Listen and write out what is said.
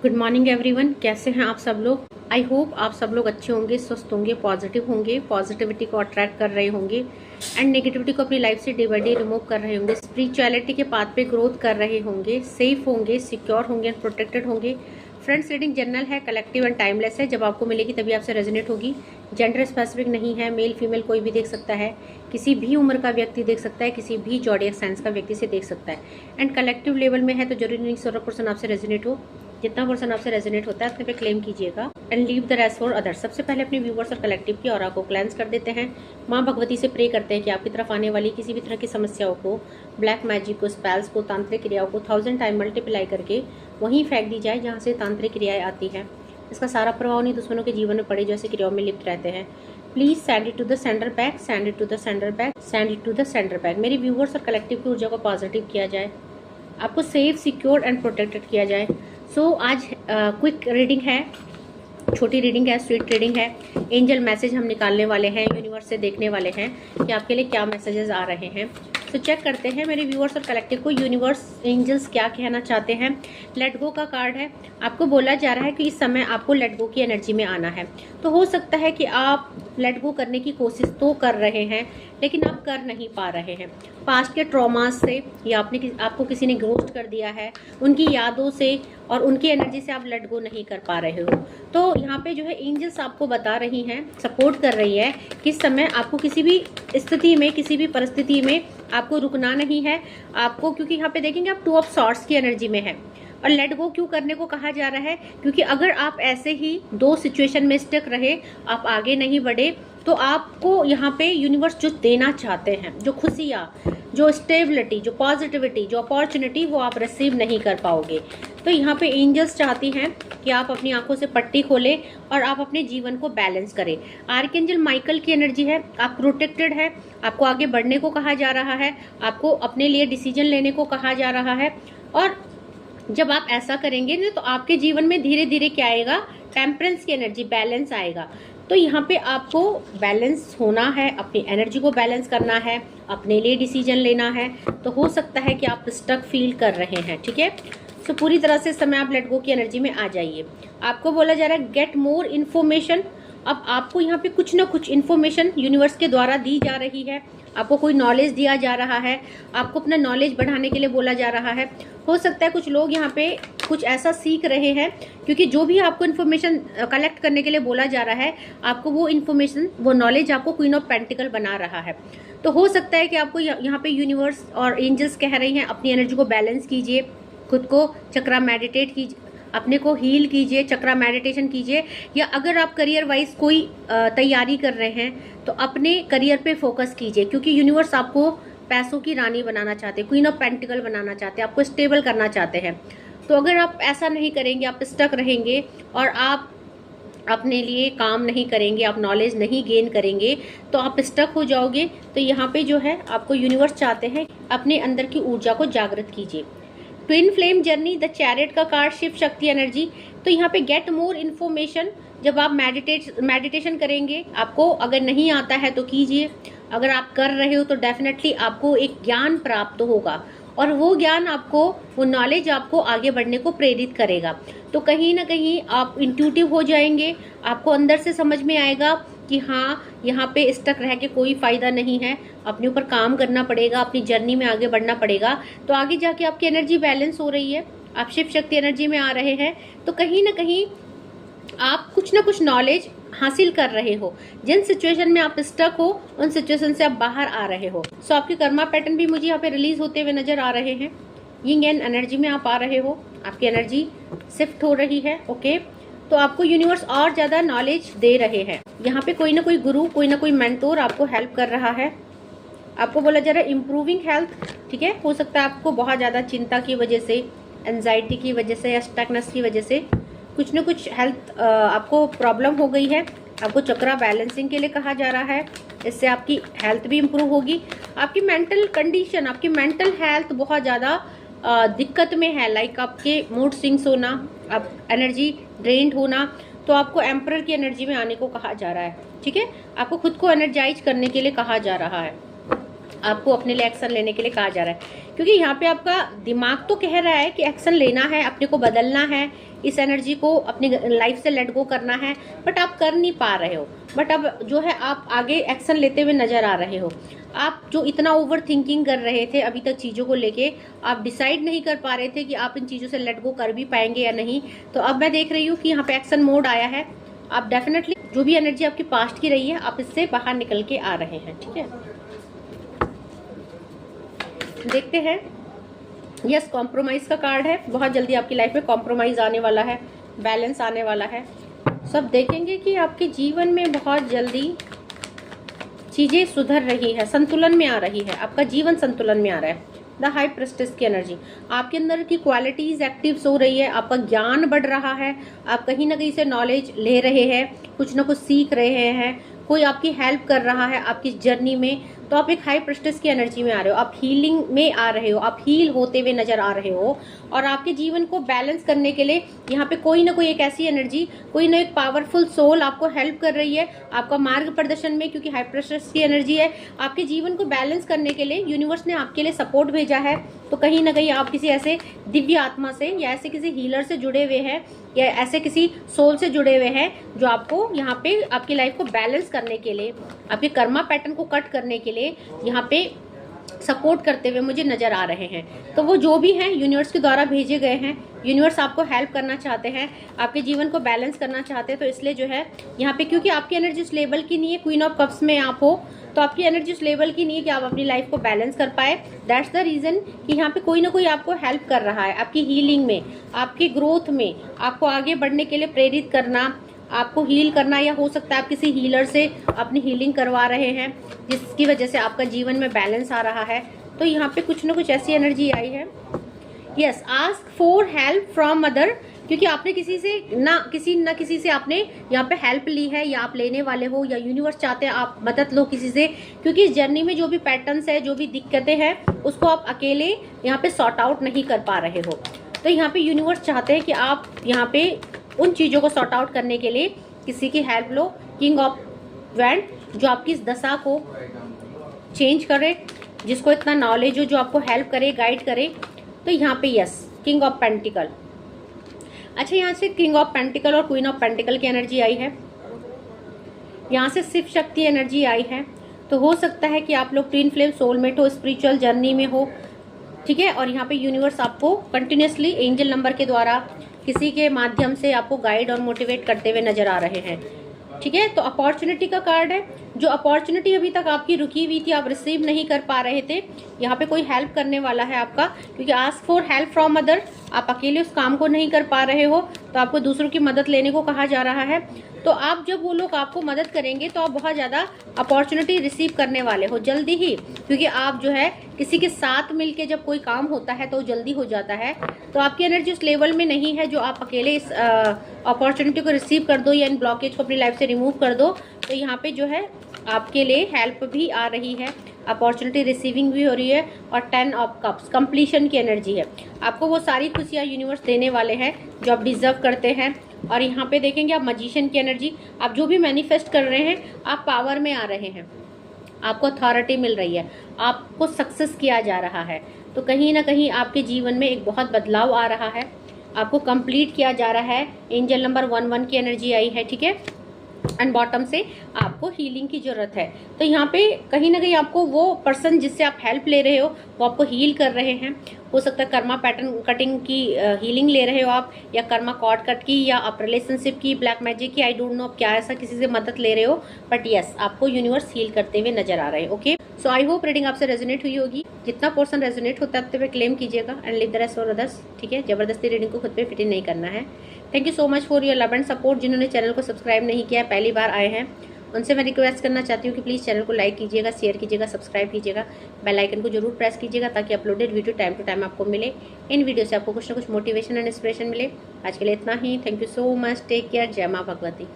Good morning everyone. कैसे हैं आप सब लोग? आई होप आप सब लोग अच्छे होंगे, स्वस्थ होंगे, पॉजिटिव होंगे, पॉजिटिविटी को अट्रैक्ट कर रहे होंगे एंड नेगेटिविटी को अपनी लाइफ से डे बाई डे रिमूव कर रहे होंगे, स्पिरिचुअलिटी के पाथ पे ग्रोथ कर रहे होंगे, सेफ होंगे, सिक्योर होंगे एंड प्रोटेक्टेड होंगे। फ्रेंड्स, रीडिंग जनरल है, कलेक्टिव एंड टाइमलेस है। जब आपको मिलेगी तभी आपसे रेजोनेट होगी। जेंडर स्पेसिफिक नहीं है, मेल फीमेल कोई भी देख सकता है, किसी भी उम्र का व्यक्ति देख सकता है, किसी भी जॉडियक साइंस का व्यक्ति से देख सकता है एंड कलेक्टिव लेवल में है, तो जरूरी नहीं 100% आपसे रेजोनेट हो। जितना पर्सन आपसे रेजोनेट होता है अपने पे क्लेम कीजिएगा and leave the rest for others. सबसे पहले अपने व्यूवर्स और कलेक्टिव की ऑरा को क्लेंस कर देते हैं। माँ भगवती से प्रे करते हैं कि आपकी तरफ आने वाली किसी भी तरह की समस्याओं को, ब्लैक मैजिक को, स्पेल्स को, तांत्रिक क्रियाओं को 1000 टाइम मल्टीप्लाई करके वहीं फेंक दी जाए जहाँ से तांत्रिक क्रियाएं आती हैं। इसका सारा प्रभाव उन्हीं दुश्मनों के जीवन में पड़े जो ऐसी क्रियाओं में लिप्त रहते हैं। Please send it to the sender back, send it to the sender back, send it to the sender back. मेरे व्यूवर्स और कलेक्टिव की ऊर्जा को पॉजिटिव किया जाए, आपको सेफ, सिक्योर एंड प्रोटेक्टेड किया जाए। सो आज क्विक रीडिंग है, छोटी रीडिंग है, स्वीट रीडिंग है। एंजल मैसेज हम निकालने वाले हैं, यूनिवर्स से देखने वाले हैं कि आपके लिए क्या मैसेजेस आ रहे हैं। तो चेक करते हैं मेरे व्यूअर्स और कलेक्टिव को यूनिवर्स, एंजल्स क्या कहना चाहते हैं। लेट गो का कार्ड है। आपको बोला जा रहा है कि इस समय आपको लेट गो की एनर्जी में आना है। तो हो सकता है कि आप लेट गो करने की कोशिश तो कर रहे हैं लेकिन आप कर नहीं पा रहे हैं। पास्ट के ट्रॉमास से या आपको किसी ने घोस्ट कर दिया है, उनकी यादों से और उनकी एनर्जी से आप लेट गो नहीं कर पा रहे हो। तो यहाँ पे जो है एंजल्स आपको बता रही हैं, सपोर्ट कर रही है कि इस समय आपको किसी भी स्थिति में, किसी भी परिस्थिति में आपको रुकना नहीं है आपको, क्योंकि यहाँ पे देखेंगे आप 2 ऑफ सॉर्ड्स की एनर्जी में है। और लेट गो क्यों करने को कहा जा रहा है? क्योंकि अगर आप ऐसे ही 2 सिचुएशन में स्टक रहे, आप आगे नहीं बढ़े, तो आपको यहाँ पे यूनिवर्स जो देना चाहते हैं, जो खुशियाँ, जो स्टेबिलिटी, जो पॉजिटिविटी, जो अपॉर्चुनिटी, वो आप रिसीव नहीं कर पाओगे। तो यहाँ पे एंजल्स चाहती हैं कि आप अपनी आंखों से पट्टी खोलें और आप अपने जीवन को बैलेंस करें। आर्कएंजल माइकल की एनर्जी है, आप प्रोटेक्टेड है, आपको आगे बढ़ने को कहा जा रहा है, आपको अपने लिए डिसीजन लेने को कहा जा रहा है। और जब आप ऐसा करेंगे ना तो आपके जीवन में धीरे धीरे क्या आएगा? टेम्परेंस की एनर्जी, बैलेंस आएगा। तो यहाँ पे आपको बैलेंस होना है, अपनी एनर्जी को बैलेंस करना है, अपने लिए डिसीजन लेना है। तो हो सकता है कि आप स्टक फील कर रहे हैं, ठीक है। सो पूरी तरह से समय आप लेट गो की एनर्जी में आ जाइए। आपको बोला जा रहा है गेट मोर इन्फॉर्मेशन। अब आपको यहाँ पे कुछ ना कुछ इन्फॉर्मेशन यूनिवर्स के द्वारा दी जा रही है, आपको कोई नॉलेज दिया जा रहा है, आपको अपना नॉलेज बढ़ाने के लिए बोला जा रहा है। हो सकता है कुछ लोग यहाँ पे कुछ ऐसा सीख रहे हैं, क्योंकि जो भी आपको इन्फॉर्मेशन कलेक्ट करने के लिए बोला जा रहा है, आपको वो इन्फॉर्मेशन, वो नॉलेज आपको क्वीन ऑफ पेंटिकल बना रहा है। तो हो सकता है कि आपको यहाँ पे यूनिवर्स और एंजल्स कह रही हैं अपनी एनर्जी को बैलेंस कीजिए, खुद को चक्रा मेडिटेट कीजिए, अपने को हील कीजिए, चक्रा मेडिटेशन कीजिए। या अगर आप करियर वाइज कोई तैयारी कर रहे हैं तो अपने करियर पे फोकस कीजिए, क्योंकि यूनिवर्स आपको पैसों की रानी बनाना चाहते हैं, क्वीन ऑफ पेंटिकल बनाना चाहते हैं, आपको स्टेबल करना चाहते हैं। तो अगर आप ऐसा नहीं करेंगे, आप स्टक रहेंगे और आप अपने लिए काम नहीं करेंगे, आप नॉलेज नहीं गेन करेंगे, तो आप स्टक हो जाओगे। तो यहाँ पे जो है आपको यूनिवर्स चाहते हैं अपने अंदर की ऊर्जा को जागृत कीजिए। Twin flame journey, the chariot का कार्ड, शिव शक्ति एनर्जी। तो यहाँ पे गेट मोर इन्फॉर्मेशन। जब आप मेडिटेशन करेंगे, आपको अगर नहीं आता है तो कीजिए, अगर आप कर रहे हो तो डेफिनेटली आपको एक ज्ञान प्राप्त होगा और वो ज्ञान आपको, वो नॉलेज आपको आगे बढ़ने को प्रेरित करेगा। तो कहीं ना कहीं आप इंट्यूटिव हो जाएंगे, आपको अंदर से समझ में आएगा कि हाँ, यहाँ पे स्टक रह के कोई फायदा नहीं है, अपने ऊपर काम करना पड़ेगा, अपनी जर्नी में आगे बढ़ना पड़ेगा। तो आगे जाके आपकी एनर्जी बैलेंस हो रही है, आप शिव शक्ति एनर्जी में आ रहे हैं, तो कहीं ना कहीं आप कुछ ना कुछ नॉलेज हासिल कर रहे हो। जिन सिचुएशन में आप स्टक हो, उन सिचुएशन से आप बाहर आ रहे हो। सो आपके कर्मा पैटर्न भी मुझे यहाँ पे रिलीज होते हुए नजर आ रहे हैं। यिंग एंड एनर्जी में आप आ रहे हो, आपकी एनर्जी शिफ्ट हो रही है, ओके। तो आपको यूनिवर्स और ज्यादा नॉलेज दे रहे हैं। यहाँ पे कोई ना कोई गुरु, कोई ना कोई मेंटोर आपको हेल्प कर रहा है। आपको बोला जा रहा है इम्प्रूविंग हेल्थ, ठीक है। हो सकता है आपको बहुत ज्यादा चिंता की वजह से, एंजाइटी की वजह से या स्टकनेस की वजह से कुछ न कुछ हेल्थ आपको प्रॉब्लम हो गई है। आपको चक्रा बैलेंसिंग के लिए कहा जा रहा है, इससे आपकी हेल्थ भी इम्प्रूव होगी। आपकी मेंटल कंडीशन, आपकी मेंटल हेल्थ बहुत ज़्यादा दिक्कत में है, लाइक आपके मूड स्विंग्स होना, आप एनर्जी ड्रेन्ड होना, तो आपको एम्परर की एनर्जी में आने को कहा जा रहा है, ठीक है। आपको खुद को एनर्जाइज करने के लिए कहा जा रहा है। आपको अपने लिए एक्शन लेने के लिए कहा जा रहा है, क्योंकि यहाँ पे आपका दिमाग तो कह रहा है कि एक्शन लेना है, अपने को बदलना है, इस एनर्जी को अपनी लाइफ से लेट गो करना है, बट आप कर नहीं पा रहे हो। बट अब जो है आप आगे एक्शन लेते हुए नजर आ रहे हो। आप जो इतना ओवर थिंकिंग कर रहे थे अभी तक चीज़ों को लेके, आप डिसाइड नहीं कर पा रहे थे कि आप इन चीज़ों से लेट गो कर भी पाएंगे या नहीं, तो अब मैं देख रही हूँ कि यहाँ पे एक्शन मोड आया है। आप डेफिनेटली जो भी एनर्जी आपकी पास्ट की रही है, आप इससे बाहर निकल के आ रहे हैं। ठीक है, देखते हैं। यस, कॉम्प्रोमाइज का कार्ड है। बहुत जल्दी आपकी लाइफ में कॉम्प्रोमाइज आने वाला है, बैलेंस आने वाला है। सब देखेंगे कि आपके जीवन में बहुत जल्दी चीजें सुधर रही है, संतुलन में आ रही है, आपका जीवन संतुलन में आ रहा है। द हाई प्रेस्टिस की एनर्जी, आपके अंदर की क्वालिटीज एक्टिव हो रही है, आपका ज्ञान बढ़ रहा है, आप कहीं ना कहीं से नॉलेज ले रहे हैं, कुछ ना कुछ सीख रहे हैं, कोई आपकी हेल्प कर रहा है आपकी जर्नी में, तो आप एक हाई प्रेस्टिस की एनर्जी में आ रहे हो, आप हीलिंग में आ रहे हो, आप हील होते हुए नजर आ रहे हो। और आपके जीवन को बैलेंस करने के लिए यहाँ पे कोई ना कोई एक ऐसी एनर्जी, कोई ना एक पावरफुल सोल आपको हेल्प कर रही है आपका मार्ग प्रदर्शन में, क्योंकि हाई प्रेस्टिस की एनर्जी है। आपके जीवन को बैलेंस करने के लिए यूनिवर्स ने आपके लिए सपोर्ट भेजा है। तो कहीं ना कहीं आप किसी ऐसे दिव्य आत्मा से या ऐसे किसी हीलर से जुड़े हुए हैं, या ऐसे किसी सोल से जुड़े हुए हैं जो आपको यहाँ पे आपकी लाइफ को बैलेंस करने के लिए, आपके कर्मा पैटर्न को कट करने के लिए यहाँ पे सपोर्ट करते हुए मुझे नजर आ रहे हैं। तो वो जो भी हैं यूनिवर्स के द्वारा भेजे गए हैं, यूनिवर्स आपको हेल्प करना चाहते हैं, आपके जीवन को बैलेंस करना चाहते हैं। तो इसलिए जो है यहाँ पे, क्योंकि आपकी एनर्जी उस लेवल की नहीं है, क्वीन ऑफ कप्स में आप हो, तो आपकी एनर्जी उस लेवल की नहीं है कि आप अपनी लाइफ को बैलेंस कर पाए। दैट्स द रीजन कि यहाँ पे कोई ना कोई आपको हेल्प कर रहा है आपकी हीलिंग में, आपकी ग्रोथ में, आपको आगे बढ़ने के लिए प्रेरित करना, आपको हील करना, या हो सकता है आप किसी हीलर से अपनी हीलिंग करवा रहे हैं जिसकी वजह से आपका जीवन में बैलेंस आ रहा है। तो यहाँ पे कुछ ना कुछ ऐसी एनर्जी आई है। Yes, ask for help from other, क्योंकि आपने किसी से आपने यहाँ पे हेल्प ली है, या आप लेने वाले हो, या यूनिवर्स चाहते हैं आप मदद लो किसी से, क्योंकि इस जर्नी में जो भी पैटर्न्स है, जो भी दिक्कतें हैं, उसको आप अकेले यहाँ पे सॉर्ट आउट नहीं कर पा रहे हो। तो यहाँ पे यूनिवर्स चाहते हैं कि आप यहाँ पे उन चीज़ों को सॉर्ट आउट करने के लिए किसी की help low. King of wand, जो आपकी इस दशा को चेंज करे, जिसको इतना नॉलेज हो, जो आपको हेल्प करे, गाइड करे। तो यहाँ पे यस, किंग ऑफ पेंटिकल। अच्छा, यहाँ से किंग ऑफ पेंटिकल और क्वीन ऑफ पेंटिकल की एनर्जी आई है, यहाँ से शिव शक्ति एनर्जी आई है। तो हो सकता है कि आप लोग ट्विन फ्लेम सोलमेट हो, स्पिरिचुअल जर्नी में हो। ठीक है, और यहाँ पे यूनिवर्स आपको कंटिन्यूसली एंजल नंबर के द्वारा, किसी के माध्यम से आपको गाइड और मोटिवेट करते हुए नजर आ रहे हैं। ठीक है, तो अपॉर्चुनिटी का कार्ड है। जो अपॉर्चुनिटी अभी तक आपकी रुकी हुई थी, आप रिसीव नहीं कर पा रहे थे, यहाँ पे कोई हेल्प करने वाला है आपका, क्योंकि ask for help from other, आप अकेले उस काम को नहीं कर पा रहे हो, तो आपको दूसरों की मदद लेने को कहा जा रहा है। तो आप जब वो लोग आपको मदद करेंगे तो आप बहुत ज़्यादा अपॉर्चुनिटी रिसीव करने वाले हो जल्दी ही, क्योंकि आप जो है किसी के साथ मिलके जब कोई काम होता है तो जल्दी हो जाता है। तो आपकी एनर्जी उस लेवल में नहीं है जो आप अकेले इस अपॉर्चुनिटी को रिसीव कर दो या इन ब्लॉकेज को अपनी लाइफ से रिमूव कर दो। तो यहाँ पे जो है आपके लिए हेल्प भी आ रही है, अपॉर्चुनिटी रिसीविंग भी हो रही है। और 10 ऑफ कप्स कंप्लीशन की एनर्जी है। आपको वो सारी खुशियाँ यूनिवर्स देने वाले हैं जो आप डिजर्व करते हैं। और यहाँ पे देखेंगे आप मजिशियन की एनर्जी, आप जो भी मैनिफेस्ट कर रहे हैं आप पावर में आ रहे हैं, आपको अथॉरिटी मिल रही है, आपको सक्सेस किया जा रहा है। तो कहीं ना कहीं आपके जीवन में एक बहुत बदलाव आ रहा है, आपको कंप्लीट किया जा रहा है। एंजल नंबर 11 की एनर्जी आई है। ठीक है, एंड बॉटम से आपको हीलिंग की जरूरत है। तो यहाँ पे कहीं ना कहीं आपको वो पर्सन जिससे आप हेल्प ले रहे हो वो आपको हील कर रहे हैं। हो सकता है कर्मा पैटर्न कटिंग की हीलिंग ले रहे हो आप, या कर्मा कॉर्ड कट की, या आप रिलेशनशिप की, ब्लैक मैजिक की, आई डोंट नो आप क्या ऐसा किसी से मदद ले रहे हो, बट यस आपको यूनिवर्स हील करते हुए नजर आ रहे हैं। Okay, so I hope reading आपसे रेजोनेट हुई होगी। जितना पोर्सन रेजोनेट होता है उतने पे क्लेम कीजिएगा and live the rest for others. ठीक है, जबरदस्ती रीडिंग को खुद पे फिट इन नहीं करना है। Thank you so much for your love and support. जिन्होंने चैनल को सब्सक्राइब नहीं किया है, पहली बार आए हैं, उनसे मैं रिक्वेस्ट करना चाहती हूँ कि प्लीज़ चैनल को लाइक कीजिएगा, शेयर कीजिएगा, सब्सक्राइब कीजिएगा, बेल आइकन को जरूर प्रेस कीजिएगा ताकि uploaded video time to time आपको मिले। इन वीडियो से आपको कुछ ना कुछ मोटिवेशन एंड इंस्पिरेशन मिले। आज के लिए इतना ही। Thank you so much, take care, जय माँ भगवती।